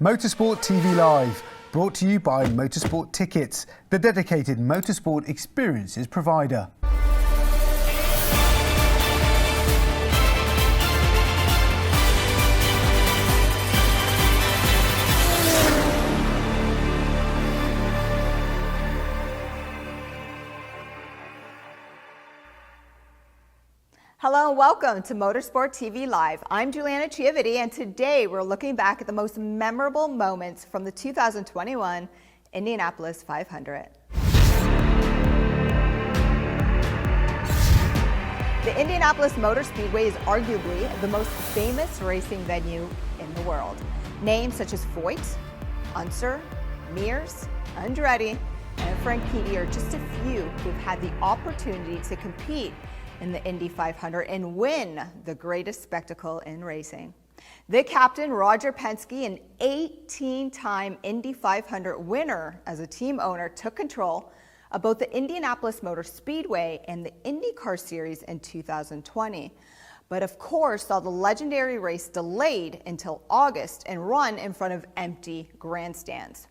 Motorsport TV Live, brought to you by Motorsport Tickets, the dedicated motorsport experiences provider. Hello and welcome to Motorsport TV Live. I'm Juliana Chiovitti, and today we're looking back at the most memorable moments from the 2021 Indianapolis 500. The Indianapolis Motor Speedway is arguably the most famous racing venue in the world. Names such as Foyt, Unser, Mears, Andretti, and Franchitti are just a few who've had the opportunity to compete in the Indy500 and win the greatest spectacle in racing. The captain, Roger Penske, an 18-time Indy500 winner as a team owner, took control of both the Indianapolis Motor Speedway and the IndyCar Series in 2020. But of course, saw the legendary race delayed until August and run in front of empty grandstands.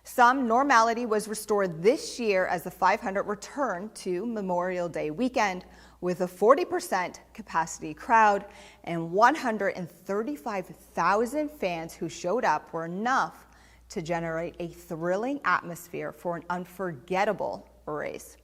Some normality was restored this year as the 500 returned to Memorial Day weekend with a 40% capacity crowd, and 135,000 fans who showed up were enough to generate a thrilling atmosphere for an unforgettable race.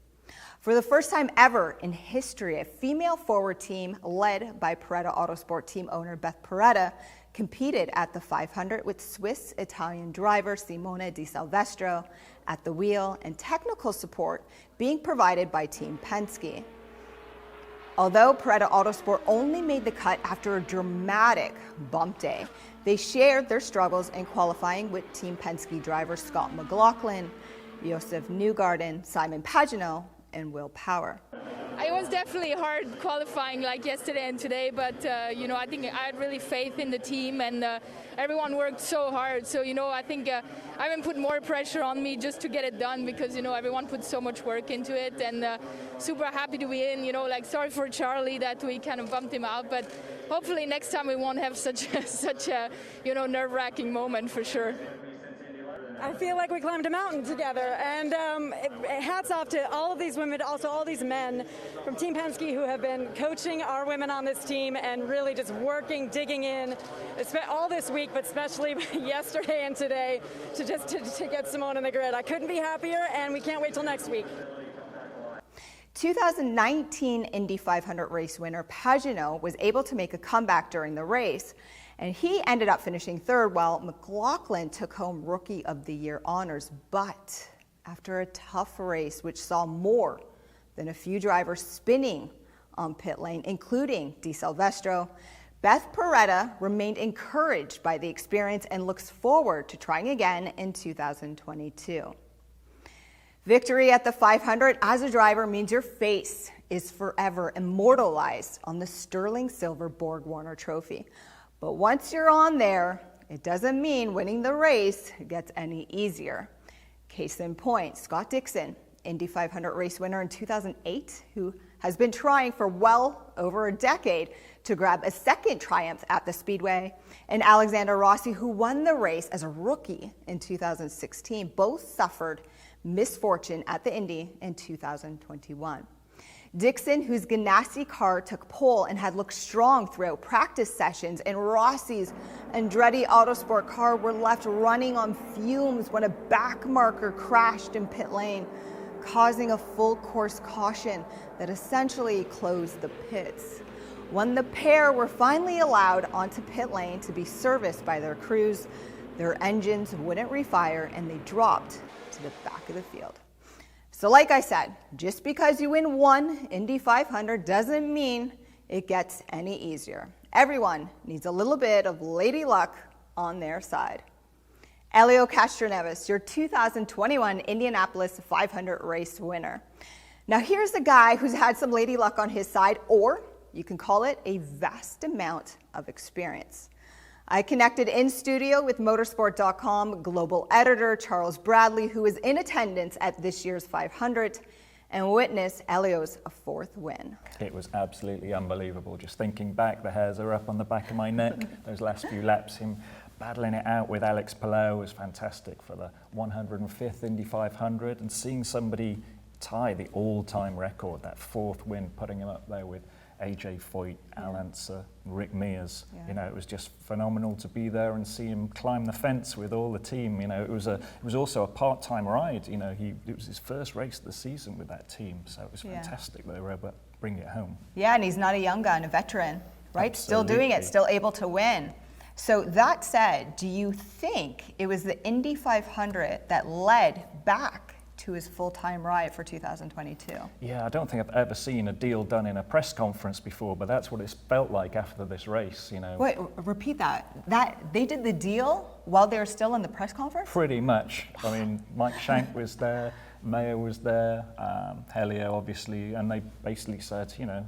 For the first time ever in history, a female forward team led by Paretta Autosport team owner Beth Paretta competed at the 500 with Swiss-Italian driver Simone Di Silvestro at the wheel and technical support being provided by Team Penske. Although Paretta Autosport only made the cut after a dramatic bump day, they shared their struggles in qualifying with Team Penske drivers Scott McLaughlin, Josef Newgarden, Simon Pagenaud, and Will Power. It was definitely hard qualifying like yesterday and today, but I think I had really faith in the team, and everyone worked so hard. So I think I haven't put more pressure on me just to get it done, because everyone put so much work into it, and super happy to be in. Sorry for Charlie that we kind of bumped him out, but hopefully next time we won't have such a nerve-wracking moment for sure. I feel like we climbed a mountain together, and hats off to all of these women, also all these men from Team Penske who have been coaching our women on this team and really just working, digging in all this week, but especially yesterday and today to get Simone in the grid. I couldn't be happier, and we can't wait till next week. 2019 Indy 500 race winner Pagenaud was able to make a comeback during the race, and he ended up finishing third while McLaughlin took home Rookie of the Year honors. But after a tough race, which saw more than a few drivers spinning on pit lane, including Di Silvestro, Beth Paretta remained encouraged by the experience and looks forward to trying again in 2022. Victory at the 500 as a driver means your face is forever immortalized on the sterling silver Borg-Warner trophy. But once you're on there, it doesn't mean winning the race gets any easier. Case in point, Scott Dixon, Indy 500 race winner in 2008, who has been trying for well over a decade to grab a second triumph at the Speedway, and Alexander Rossi, who won the race as a rookie in 2016, both suffered misfortune at the Indy in 2021. Dixon, whose Ganassi car took pole and had looked strong throughout practice sessions, and Rossi's Andretti Autosport car were left running on fumes when a back marker crashed in pit lane, causing a full course caution that essentially closed the pits. When the pair were finally allowed onto pit lane to be serviced by their crews, their engines wouldn't refire and they dropped to the back of the field. So like I said, just because you win one Indy 500 doesn't mean it gets any easier. Everyone needs a little bit of lady luck on their side. Elio Castroneves, your 2021 Indianapolis 500 race winner. Now here's a guy who's had some lady luck on his side, or you can call it a vast amount of experience. I connected in studio with motorsport.com global editor Charles Bradley, who was in attendance at this year's 500 and witnessed Elio's fourth win. It was absolutely unbelievable. Just thinking back, the hairs are up on the back of my neck. Those last few laps, him battling it out with Alex Palou was fantastic for the 105th Indy 500, and seeing somebody tie the all-time record, that 4th win, putting him up there with AJ Foyt, Al Unser, Rick Mears. Yeah. You know, it was just phenomenal to be there and see him climb the fence with all the team. You know, it was also a part-time ride. You know, it was his first race of the season with that team, so it was fantastic that they were able to bring it home. Yeah, and he's not a young gun, a veteran, right? Absolutely. Still doing it, still able to win. So that said, do you think it was the Indy 500 that led back to his full-time ride for 2022? Yeah, I don't think I've ever seen a deal done in a press conference before, but that's what it's felt like after this race, you know. Wait, repeat that. They did the deal while they were still in the press conference? Pretty much. I mean, Mike Shank was there, Mayer was there, Helio obviously, and they basically said, you know,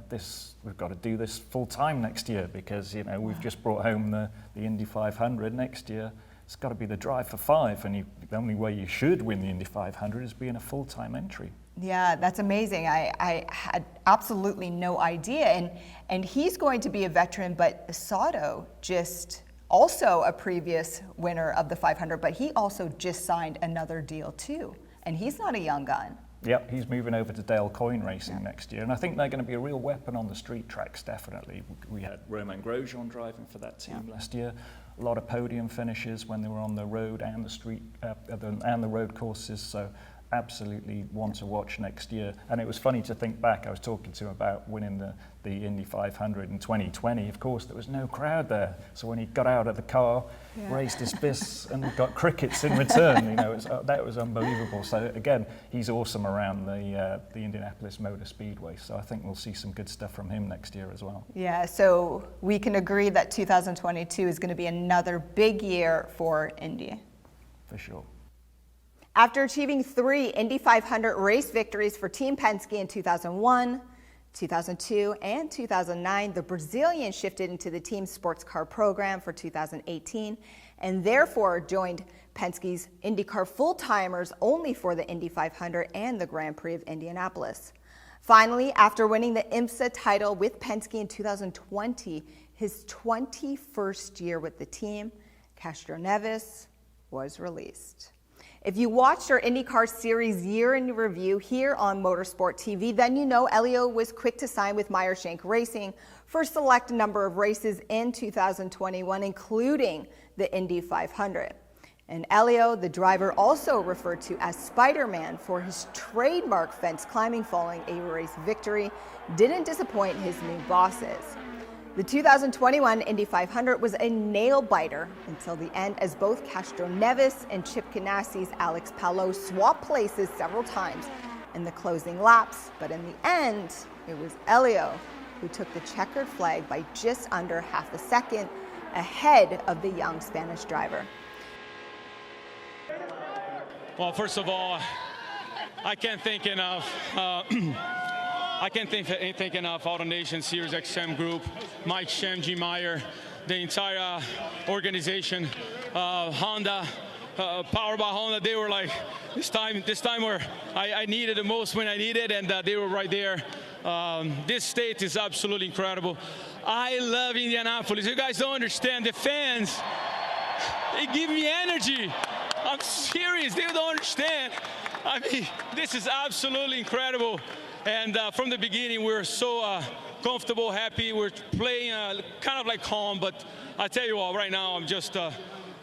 we've got to do this full-time next year because, you know, we've just brought home the Indy 500 next year. It's got to be the drive for 5, and the only way you should win the Indy 500 is being a full-time entry. Yeah, that's amazing. I had absolutely no idea. And he's going to be a veteran, but Sato just also a previous winner of the 500, but he also just signed another deal too. And he's not a young gun. Yep, he's moving over to Dale Coyne Racing next year, and I think they're going to be a real weapon on the street tracks, definitely. We had Romain Grosjean driving for that team last year. A lot of podium finishes when they were on the road and the street and the road courses, so absolutely one to watch next year. And it was funny to think back, I was talking to him about winning the Indy 500 in 2020. Of course, there was no crowd there, so when he got out of the car, raised his fists and got crickets in return. You know, that was unbelievable. So again, he's awesome around the Indianapolis Motor Speedway, so I think we'll see some good stuff from him next year as well. Yeah, so we can agree that 2022 is going to be another big year for Indy. For sure. After achieving 3 Indy 500 race victories for Team Penske in 2001, 2002, and 2009, the Brazilian shifted into the team sports car program for 2018 and therefore joined Penske's IndyCar full-timers only for the Indy 500 and the Grand Prix of Indianapolis. Finally, after winning the IMSA title with Penske in 2020, his 21st year with the team, Castroneves was released. If you watched our IndyCar Series Year in Review here on Motorsport TV, then you know Elio was quick to sign with Meyer Shank Racing for a select number of races in 2021, including the Indy 500. And Elio, the driver also referred to as Spider-Man for his trademark fence climbing following a race victory, didn't disappoint his new bosses. The 2021 Indy 500 was a nail-biter until the end, as both Castroneves and Chip Ganassi's Alex Palou swapped places several times in the closing laps. But in the end, it was Elio who took the checkered flag by just under half a second ahead of the young Spanish driver. Well, first of all, I can't thank enough. I can't thank enough Auto Nation, Sirius XM Group, Mike Shem, G. Meyer, the entire organization, Honda, powered by Honda. They were like, this time where I needed the most when I needed, and they were right there. This state is absolutely incredible. I love Indianapolis. You guys don't understand. The fans, they give me energy. I'm serious. They don't understand. I mean, this is absolutely incredible. And from the beginning, we were so comfortable, happy. We're playing kind of like calm, but I tell you what, right now, I'm just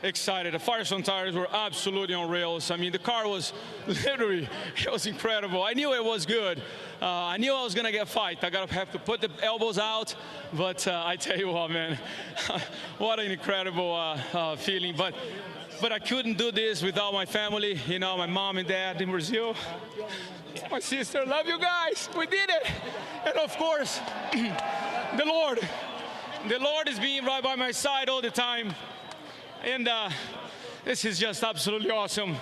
excited. The Firestone tires were absolutely on rails. I mean, the car was literally, it was incredible. I knew it was good. I knew I was going to get fight. I have to put the elbows out, but I tell you what, man, what an incredible feeling. But I couldn't do this without my family, you know, my mom and dad in Brazil. My sister, love you guys. We did it. And of course, the Lord. The Lord is being right by my side all the time. And this is just absolutely awesome.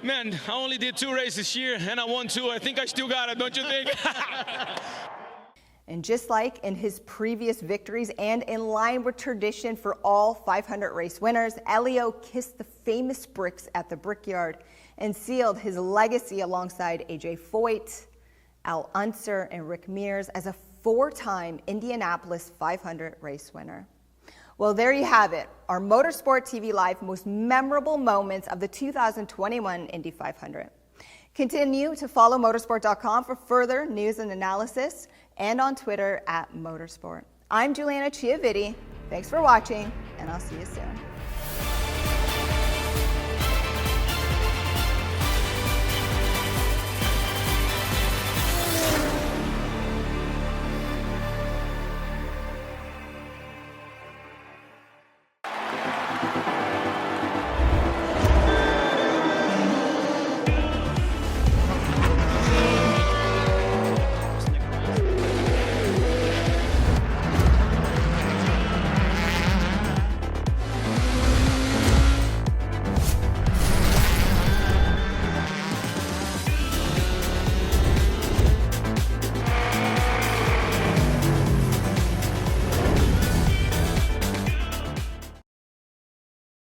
Man, I only did 2 races this year, and I won 2. I think I still got it, don't you think? And just like in his previous victories and in line with tradition for all 500 race winners, Elio kissed the famous bricks at the Brickyard and sealed his legacy alongside AJ Foyt, Al Unser, and Rick Mears as a 4-time Indianapolis 500 race winner. Well, there you have it, our Motorsport TV Live most memorable moments of the 2021 Indy 500. Continue to follow motorsport.com for further news and analysis, and on Twitter @Motorsport. I'm Juliana Chiovitti. Thanks for watching, and I'll see you soon.